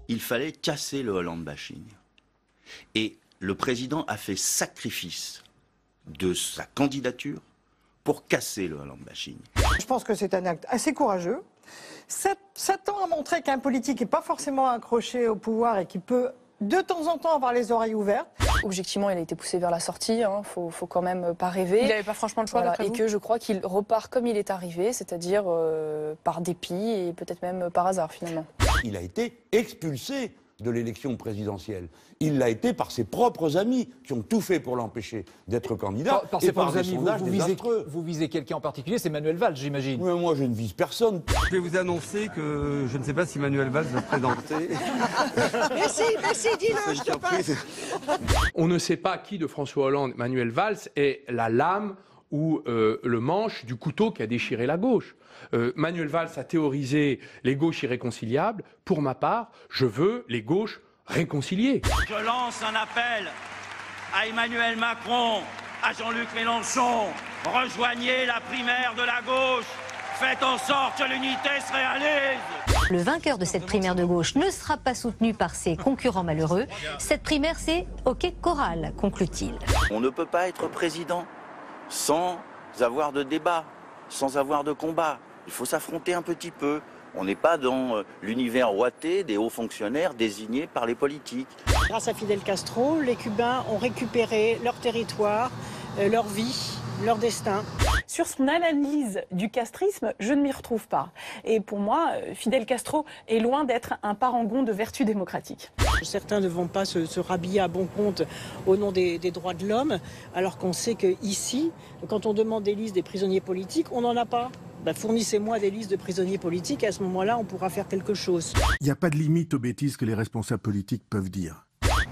Il fallait casser le Hollande bashing. Et le président a fait sacrifice de sa candidature pour casser le Hollande bashing. Je pense que c'est un acte assez courageux. Ça tend à montrer qu'un politique n'est pas forcément accroché au pouvoir et qui peut de temps en temps avoir les oreilles ouvertes. Objectivement, il a été poussé vers la sortie, faut quand même pas rêver. Il n'avait pas franchement le choix, voilà, d'après et vous ? que je crois qu'il repart comme il est arrivé, c'est-à-dire par dépit et peut-être même par hasard finalement. Il a été expulsé de l'élection présidentielle. Il l'a été par ses propres amis qui ont tout fait pour l'empêcher d'être candidat. Par ses et par propres des amis, sondages désastreux. vous visez quelqu'un en particulier, c'est Manuel Valls, j'imagine. Mais moi, je ne vise personne. Je vais vous annoncer que je ne sais pas si Manuel Valls va se présenter. Merci, dis-le. On ne sait pas qui de François Hollande, Manuel Valls, est la lame ou le manche du couteau qui a déchiré la gauche. Manuel Valls a théorisé les gauches irréconciliables. Pour ma part, je veux les gauches réconciliées. Je lance un appel à Emmanuel Macron, à Jean-Luc Mélenchon. Rejoignez la primaire de la gauche. Faites en sorte que l'unité se réalise. Le vainqueur de cette primaire de gauche ne sera pas soutenu par ses concurrents malheureux. Cette primaire, c'est OK Choral, conclut-il. On ne peut pas être président sans avoir de débat, sans avoir de combat. Il faut s'affronter un petit peu. On n'est pas dans l'univers ouaté des hauts fonctionnaires désignés par les politiques. Grâce à Fidel Castro, les Cubains ont récupéré leur territoire, leur vie, leur destin. Sur son analyse du castrisme, je ne m'y retrouve pas. Et pour moi, Fidel Castro est loin d'être un parangon de vertu démocratique. Certains ne vont pas se rhabiller à bon compte au nom des droits de l'homme, alors qu'on sait qu'ici, quand on demande des listes des prisonniers politiques, on n'en a pas. Fournissez-moi des listes de prisonniers politiques et à ce moment-là, on pourra faire quelque chose. Il n'y a pas de limite aux bêtises que les responsables politiques peuvent dire.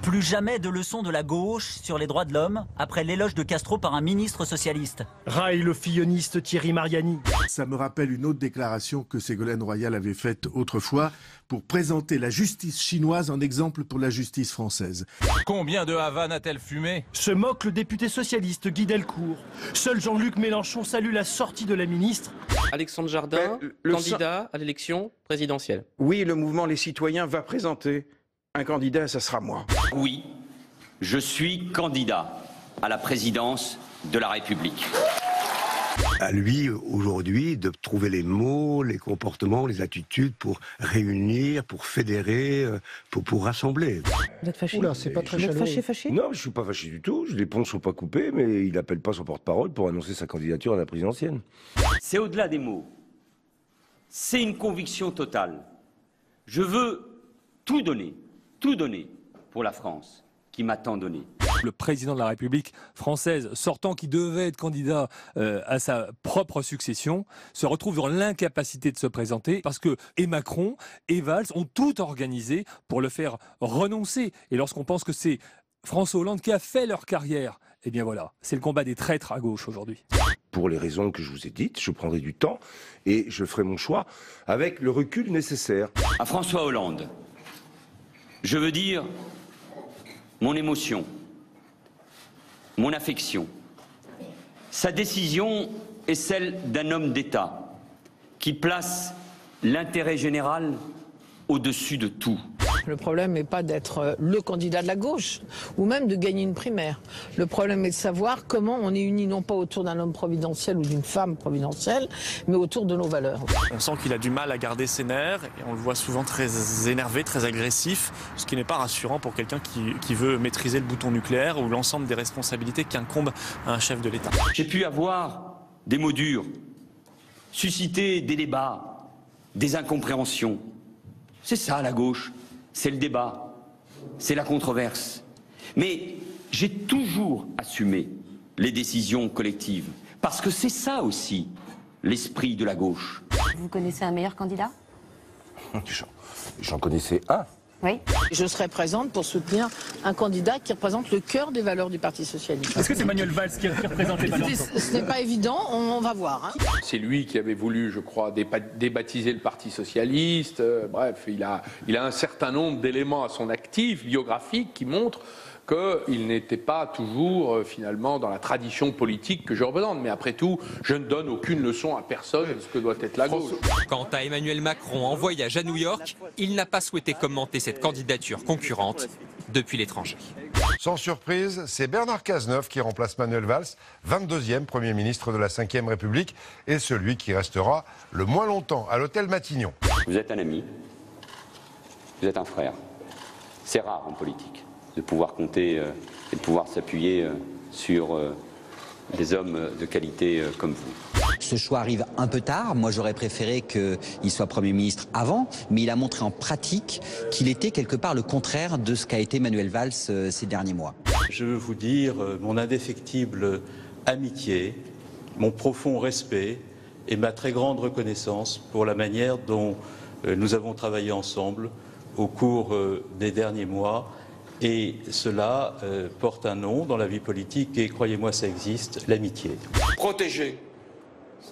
Plus jamais de leçons de la gauche sur les droits de l'homme après l'éloge de Castro par un ministre socialiste. Raille le filloniste Thierry Mariani. Ça me rappelle une autre déclaration que Ségolène Royal avait faite autrefois pour présenter la justice chinoise en exemple pour la justice française. Combien de Havane a-t-elle fumé ? Se moque le député socialiste Guy Delcourt. Seul Jean-Luc Mélenchon salue la sortie de la ministre. Alexandre Jardin, candidat à l'élection présidentielle. Oui, le mouvement Les Citoyens va présenter un candidat, ça sera moi. Oui, je suis candidat à la présidence de la République. À lui, aujourd'hui, de trouver les mots, les comportements, les attitudes pour réunir, pour fédérer, pour rassembler. Vous êtes fâché ? Oula, c'est pas très chaleureux. Fâché ? Non, je suis pas fâché du tout. Les ponts sont pas coupés, mais il appelle pas son porte-parole pour annoncer sa candidature à la présidentielle. C'est au-delà des mots. C'est une conviction totale. Je veux tout donner pour la France qui m'a tant donné. Le président de la République française sortant, qui devait être candidat à sa propre succession, se retrouve dans l'incapacité de se présenter parce que et Macron et Valls ont tout organisé pour le faire renoncer. Et lorsqu'on pense que c'est François Hollande qui a fait leur carrière, eh bien voilà, c'est le combat des traîtres à gauche aujourd'hui. Pour les raisons que je vous ai dites, je prendrai du temps et je ferai mon choix avec le recul nécessaire. À François Hollande, je veux dire mon émotion, mon affection. Sa décision est celle d'un homme d'État qui place l'intérêt général au-dessus de tout. Le problème n'est pas d'être le candidat de la gauche ou même de gagner une primaire. Le problème est de savoir comment on est unis non pas autour d'un homme providentiel ou d'une femme providentielle, mais autour de nos valeurs. On sent qu'il a du mal à garder ses nerfs et on le voit souvent très énervé, très agressif, ce qui n'est pas rassurant pour quelqu'un qui veut maîtriser le bouton nucléaire ou l'ensemble des responsabilités qu'incombent à un chef de l'État. J'ai pu avoir des mots durs, susciter des débats, des incompréhensions. C'est ça la gauche. C'est le débat, c'est la controverse. Mais j'ai toujours assumé les décisions collectives, parce que c'est ça aussi l'esprit de la gauche. Vous connaissez un meilleur candidat ? J'en connaissais un. Oui. Je serai présente pour soutenir un candidat qui représente le cœur des valeurs du Parti socialiste. Est-ce que c'est Manuel Valls qui représente les valeurs ? Ce n'est pas évident, on va voir. C'est lui qui avait voulu, je crois, débaptiser le Parti socialiste. Bref, il a un certain nombre d'éléments à son actif, biographiques, qui montrent qu'il n'était pas toujours finalement dans la tradition politique que je représente. Mais après tout, je ne donne aucune leçon à personne de ce que doit être la gauche. Quant à Emmanuel Macron, en voyage à New York, il n'a pas souhaité commenter cette candidature concurrente depuis l'étranger. Sans surprise, c'est Bernard Cazeneuve qui remplace Manuel Valls, 22e Premier ministre de la Ve République, et celui qui restera le moins longtemps à l'hôtel Matignon. Vous êtes un ami, vous êtes un frère. C'est rare en politique de pouvoir compter et de pouvoir s'appuyer sur des hommes de qualité comme vous. Ce choix arrive un peu tard. Moi, j'aurais préféré qu'il soit Premier ministre avant, mais il a montré en pratique qu'il était quelque part le contraire de ce qu'a été Manuel Valls ces derniers mois. Je veux vous dire mon indéfectible amitié, mon profond respect et ma très grande reconnaissance pour la manière dont nous avons travaillé ensemble au cours des derniers mois. Et cela porte un nom dans la vie politique et croyez-moi, ça existe, l'amitié. Protéger,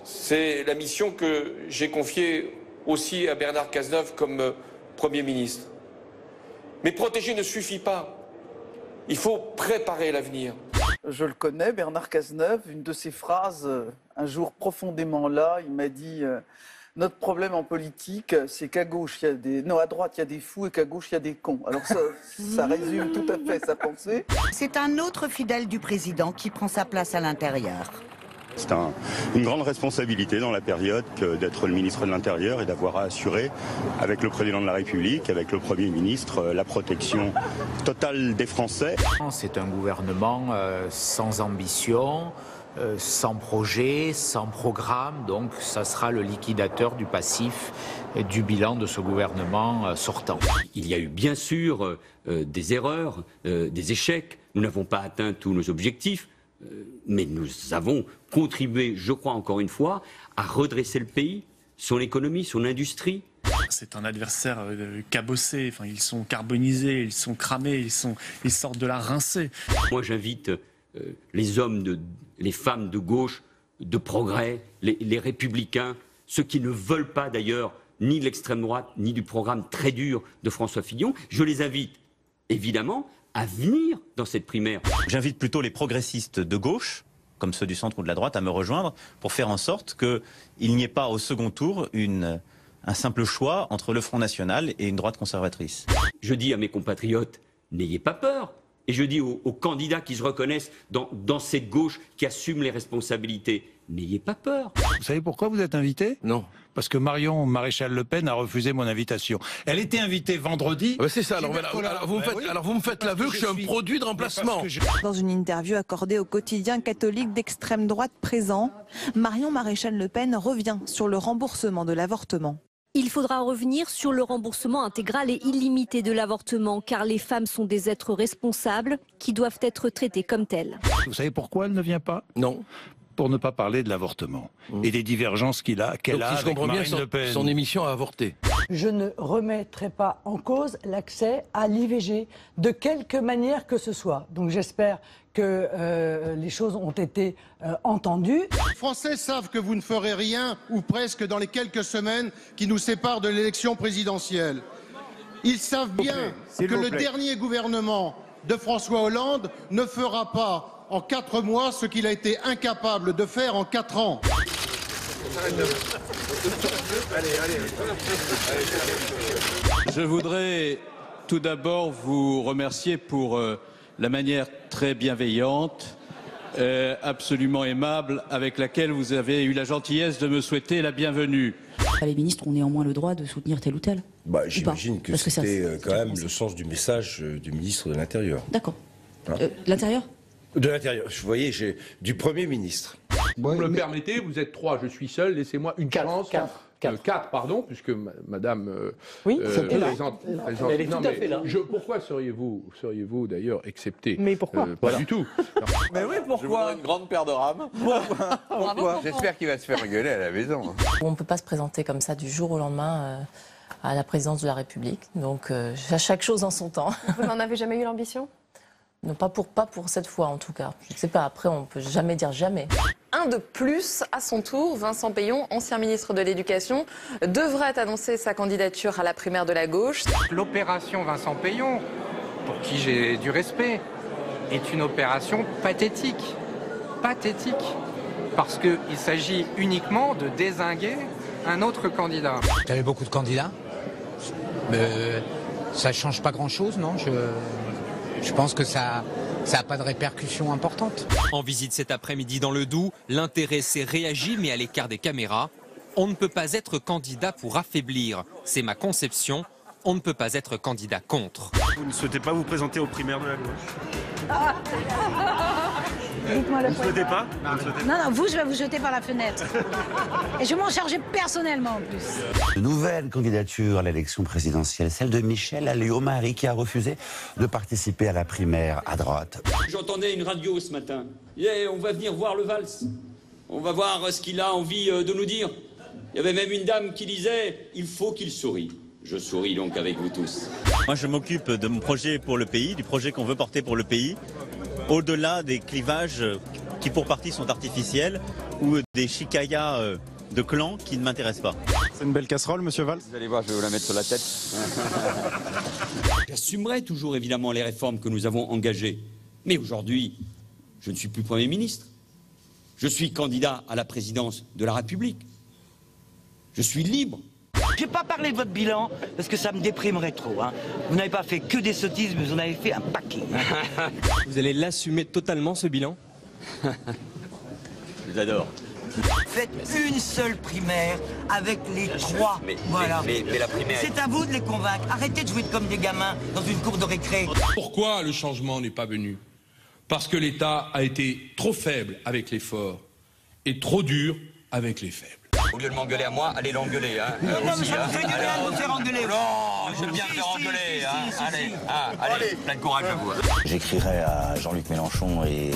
c'est la mission que j'ai confiée aussi à Bernard Cazeneuve comme Premier ministre. Mais protéger ne suffit pas. Il faut préparer l'avenir. Je le connais, Bernard Cazeneuve, une de ses phrases, un jour profondément là, il m'a dit notre problème en politique, c'est qu'à gauche, il y a des... Non, à droite, il y a des fous et qu'à gauche, il y a des cons. Alors ça résume tout à fait sa pensée. C'est un autre fidèle du président qui prend sa place à l'intérieur. C'est une grande responsabilité dans la période que d'être le ministre de l'Intérieur et d'avoir à assurer avec le président de la République, avec le Premier ministre, la protection totale des Français. C'est un gouvernement sans ambition, sans projet, sans programme, donc ça sera le liquidateur du passif et du bilan de ce gouvernement sortant. Il y a eu bien sûr des erreurs, des échecs. Nous n'avons pas atteint tous nos objectifs. Mais nous avons contribué, je crois encore une fois, à redresser le pays, son économie, son industrie. C'est un adversaire cabossé, enfin, ils sont carbonisés, ils sont cramés, ils sortent de la rincée. Moi j'invite les hommes, les femmes de gauche, de progrès, les républicains, ceux qui ne veulent pas d'ailleurs ni de l'extrême droite, ni du programme très dur de François Fillon, je les invite évidemment à venir dans cette primaire. J'invite plutôt les progressistes de gauche, comme ceux du centre ou de la droite, à me rejoindre pour faire en sorte qu'il n'y ait pas au second tour un simple choix entre le Front National et une droite conservatrice. Je dis à mes compatriotes, n'ayez pas peur. Et je dis aux candidats qui se reconnaissent dans cette gauche qui assume les responsabilités, n'ayez pas peur. Vous savez pourquoi vous êtes invité? Non. Parce que Marion Maréchal Le Pen a refusé mon invitation. Elle était invitée vendredi. C'est ça, alors vous me faites l'aveu que je suis un produit de remplacement. Dans une interview accordée au quotidien catholique d'extrême droite présent, Marion Maréchal Le Pen revient sur le remboursement de l'avortement. Il faudra revenir sur le remboursement intégral et illimité de l'avortement, car les femmes sont des êtres responsables qui doivent être traitées comme telles. Vous savez pourquoi elle ne vient pas? Non. Pour ne pas parler de l'avortement et des divergences qu'elle a avec Marine Le Pen. Son émission a avorté. Je ne remettrai pas en cause l'accès à l'IVG de quelque manière que ce soit. Donc j'espère que les choses ont été entendues. Les Français savent que vous ne ferez rien, ou presque, dans les quelques semaines qui nous séparent de l'élection présidentielle. Ils savent bien que le dernier gouvernement de François Hollande ne fera pas en 4 mois ce qu'il a été incapable de faire en 4 ans. Je voudrais tout d'abord vous remercier pour la manière très bienveillante, absolument aimable, avec laquelle vous avez eu la gentillesse de me souhaiter la bienvenue. Les ministres ont néanmoins le droit de soutenir tel ou tel. J'imagine que c'était quand même le sens du message du ministre de l'Intérieur. D'accord. L'Intérieur ? De l'Intérieur. Vous voyez, j'ai du Premier ministre. Vous me le permettez, vous êtes 3, je suis seul, laissez-moi une chance. 4, pardon, puisque madame présente. Elle est tout à fait là. Pourquoi seriez-vous d'ailleurs excepté? Mais pourquoi? Pas du tout. Mais oui, pourquoi? Je voudrais une grande paire de rames. Pourquoi? J'espère qu'il va se faire rigoler à la maison. On ne peut pas se présenter comme ça du jour au lendemain à la présidence de la République. Donc chaque chose en son temps. Vous n'en avez jamais eu l'ambition? Non, pas pour cette fois en tout cas. Je ne sais pas, après on ne peut jamais dire jamais. Un de plus, à son tour, Vincent Peillon, ancien ministre de l'Éducation, devrait annoncer sa candidature à la primaire de la gauche. L'opération Vincent Peillon, pour qui j'ai du respect, est une opération pathétique. Pathétique. Parce qu'il s'agit uniquement de dézinguer un autre candidat. Il y avait beaucoup de candidats. Ça ne change pas grand-chose, non? Je pense que ça n'a pas de répercussions importantes. En visite cet après-midi dans le Doubs, l'intéressé réagit mais à l'écart des caméras. On ne peut pas être candidat pour affaiblir. C'est ma conception. On ne peut pas être candidat contre. Vous ne souhaitez pas vous présenter aux primaires de la gauche? Dites-moi le Vous ne souhaitez pas? Non, vous, je vais vous jeter par la fenêtre. Et je vais m'en charger personnellement en plus. Une nouvelle candidature à l'élection présidentielle, celle de Michel Alliot-Marie, qui a refusé de participer à la primaire à droite. J'entendais une radio ce matin. On va venir voir le Valls. On va voir ce qu'il a envie de nous dire. Il y avait même une dame qui disait « Il faut qu'il sourie ». Je souris donc avec vous tous. Moi, je m'occupe de mon projet pour le pays, du projet qu'on veut porter pour le pays, au-delà des clivages qui pour partie sont artificiels ou des chicayas de clans qui ne m'intéressent pas. C'est une belle casserole, monsieur Valls? Vous allez voir, je vais vous la mettre sur la tête. J'assumerai toujours évidemment les réformes que nous avons engagées. Mais aujourd'hui, je ne suis plus Premier ministre. Je suis candidat à la présidence de la République. Je suis libre. Je ne vais pas parler de votre bilan, parce que ça me déprimerait trop. Hein. Vous n'avez pas fait que des sottises, mais vous en avez fait un paquet. Vous allez l'assumer totalement, ce bilan? Je vous adore. Faites une seule primaire avec les trois. Voilà. Mais la primaire... C'est à vous de les convaincre. Arrêtez de jouer comme des gamins dans une cour de récré. Pourquoi le changement n'est pas venu? Parce que l'État a été trop faible avec les forts et trop dur avec les faibles. Au lieu de m'engueuler à moi, allez l'engueuler. Hein, non, mais ça vous fait du bien de vous faire engueuler. Non, j'aime bien me faire engueuler. Allez, plein de courage à vous. J'écrirai à Jean-Luc Mélenchon et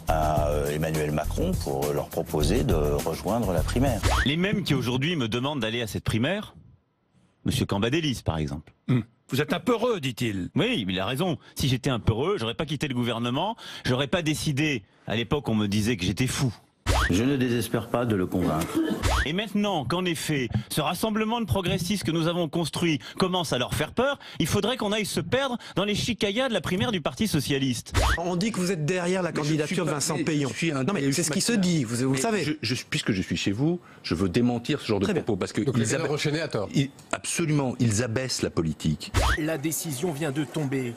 à Emmanuel Macron pour leur proposer de rejoindre la primaire. Les mêmes qui aujourd'hui me demandent d'aller à cette primaire, monsieur Cambadélis par exemple. Vous êtes un peureux, dit-il. Oui, mais il a raison. Si j'étais un peureux, j'aurais pas quitté le gouvernement, j'aurais pas décidé. À l'époque, on me disait que j'étais fou. Je ne désespère pas de le convaincre. Et maintenant qu'en effet, ce rassemblement de progressistes que nous avons construit commence à leur faire peur, il faudrait qu'on aille se perdre dans les chicayas de la primaire du Parti Socialiste. On dit que vous êtes derrière la candidature de Vincent Payon. Non mais c'est ce qui se dit, vous le savez. Puisque je suis chez vous, je veux démentir ce genre de propos. Parce que donc les enchaîner à tort. Absolument, ils abaissent la politique. La décision vient de tomber.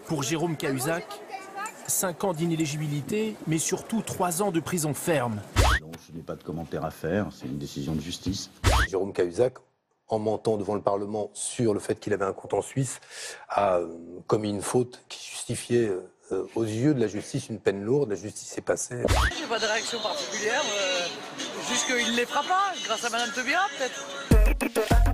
Pour Jérôme Cahuzac, 5 ans d'inéligibilité, mais surtout 3 ans de prison ferme. Donc, je n'ai pas de commentaire à faire, c'est une décision de justice. Jérôme Cahuzac, en mentant devant le Parlement sur le fait qu'il avait un compte en Suisse, a commis une faute qui justifiait aux yeux de la justice une peine lourde. La justice est passée. J'ai pas de réaction particulière, juste qu'il ne les fera pas, grâce à Madame Tebia peut-être.